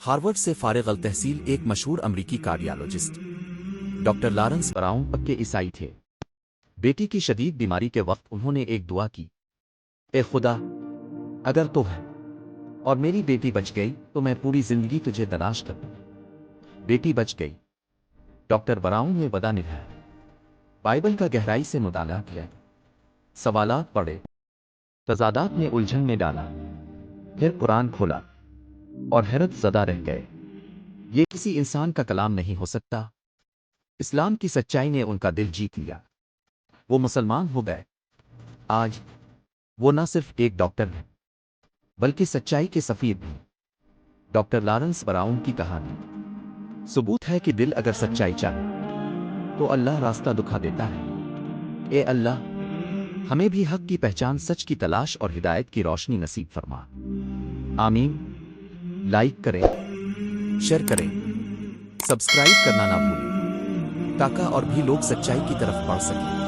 Harvard سے فارغ التحصیل ایک مشہور امریکی کارڈیالوجسٹ ڈاکٹر لارنس براؤن پکے عیسائی تھے۔ بیٹی کی شدید بیماری کے وقت انہوں نے ایک دعا کی، اے خدا، اگر تو ہے اور میری بیٹی بچ گئی تو میں پوری زندگی تجھے تلاش کروں۔ بیٹی بچ گئی۔ ڈاکٹر براؤن نے وعدہ نبھایا، بائبل کا گہرائی سے مطالعہ کیا، سوالات پڑھے، تضادات میں الجھن میں ڈالا، پھر قرآن کھولا اور حیرت زدہ رہ گئے۔ یہ کسی انسان کا کلام نہیں ہو سکتا۔ اسلام کی سچائی نے ان کا دل جیت لیا۔ وہ مسلمان ہو گئے۔ آج وہ نہ صرف ایک ڈاکٹر ہیں بلکہ سچائی کے سفیر بھی۔ ڈاکٹر لارنس براؤن کی کہانی ثبوت ہے کہ دل اگر سچائی چاہے تو اللہ راستہ دکھا دیتا ہے۔ اے اللہ، ہمیں بھی حق کی پہچان، سچ کی تلاش اور ہدایت کی روشنی نصیب فرما۔ آمین۔ لائک کریں، شیئر کریں، سبسکرائب کرنا نہ بھولیں تاکہ اور بھی لوگ سچائی کی طرف بڑھ سکیں۔